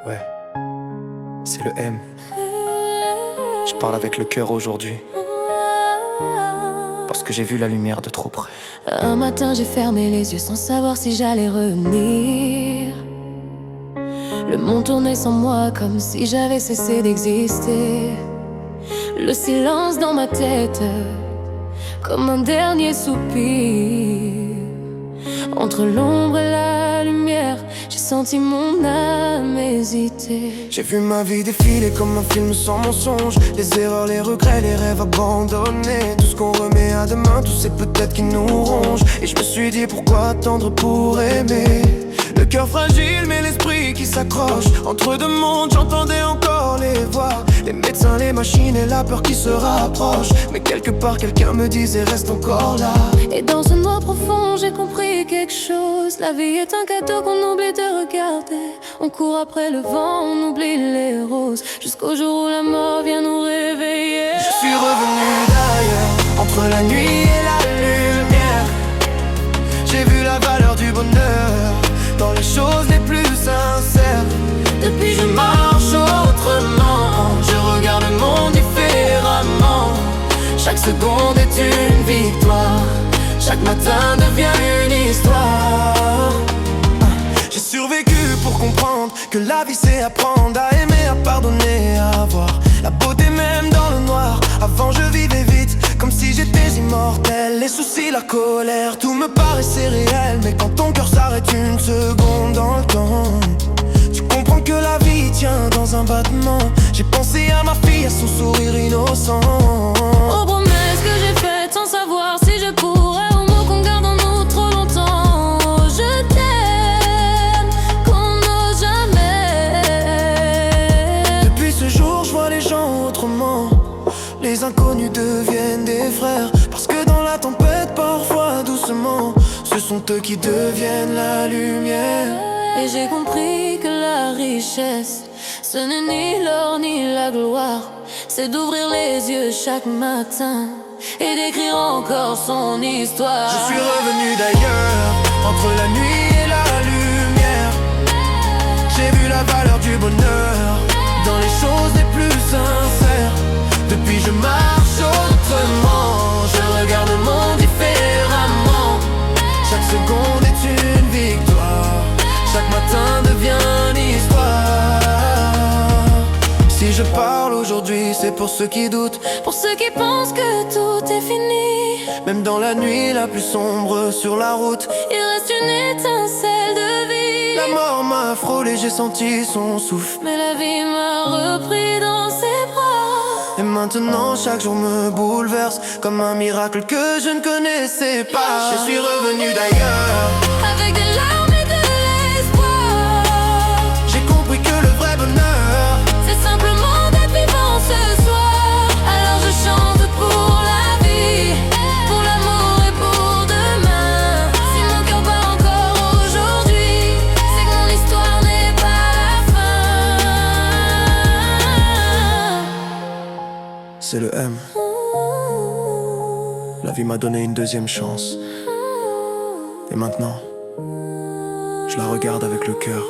Ouais, c'est le M. Je parle avec le cœur aujourd'hui, parce que j'ai vu la lumière de trop près. Un matin j'ai fermé les yeux sans savoir si j'allais revenir. Le monde tournait sans moi comme si j'avais cessé d'exister. Le silence dans ma tête comme un dernier soupir. Entre l'ombre et la lumière, j'ai senti mon âme hésiter. J'ai vu ma vie défiler comme un film sans mensonge. Les erreurs, les regrets, les rêves abandonnés. Tout ce qu'on remet à demain, tous ces peut-être qui nous rongent. Et je me suis dit pourquoi attendre pour aimer. Le cœur fragile mais l'esprit qui s'accroche. Entre deux mondes j'entendais encore les voix. Les médecins, les machines et la peur qui se rapproche. Mais quelque part quelqu'un me disait reste encore là. Et dans ce noir profond j'ai compris quelque chose. La vie est un cadeau qu'on oublie de regarder. On court après le vent, on oublie les roses, jusqu'au jour où la mort vient nous réveiller. Je suis revenu d'ailleurs, entre la nuit et la lumière. J'ai vu la valeur du bonheur dans les choses les plus sincères. Depuis je marche autrement, je regarde le monde différemment. Chaque seconde est une victoire, chaque matin devient une histoire. J'ai survécu pour comprendre que la vie c'est apprendre à aimer, à pardonner, à voir la beauté même dans le noir. Avant je vivais vite, comme si j'étais immortel. Les soucis, la colère, tout me paraissait réel. Mais quand ton cœur s'arrête une seconde dans le temps, tu comprends que la vie tient dans un battement. J'ai pensé à ma fille, à son sourire innocent. Aux promesses que j'ai faites sans savoir si je pourrais, aux mots qu'on garde en nous trop longtemps. Je t'aime qu'on n'ose jamais. Depuis ce jour je vois les gens autrement. Les inconnus deviennent des frères, parce que dans la tempête parfois doucement, ce sont eux qui deviennent la lumière. Et j'ai compris que la richesse, ce n'est ni l'or ni la gloire. C'est d'ouvrir les yeux chaque matin et d'écrire encore son histoire. Je suis revenu d'ailleurs, entre la nuit et la lumière. J'ai vu la valeur du bonheur dans les choses les plus sincères. Depuis je marche autrement, je regarde le monde différemment. Chaque seconde est une victoire, chaque matin devient une histoire. Si je parle aujourd'hui, c'est pour ceux qui doutent, pour ceux qui pensent que tout est fini. même dans la nuit la plus sombre sur la route, il reste une étincelle de vie. la mort m'a frôlé, j'ai senti son souffle, mais la vie m'a repris dans ses bras. Et maintenant chaque jour me bouleverse, comme un miracle que je ne connaissais pas. Je suis revenu d'ailleurs, avec des larmes et de l'espoir. j'ai compris que le vrai bonheur, c'est simplement d'être vivant ce soir. Alors je chante pour la vie, pour l'amour et pour demain. Si mon cœur bat encore aujourd'hui, c'est que mon histoire n'est pas la fin. c'est le M. La vie m'a donné une deuxième chance. Et maintenant, je la regarde avec le cœur.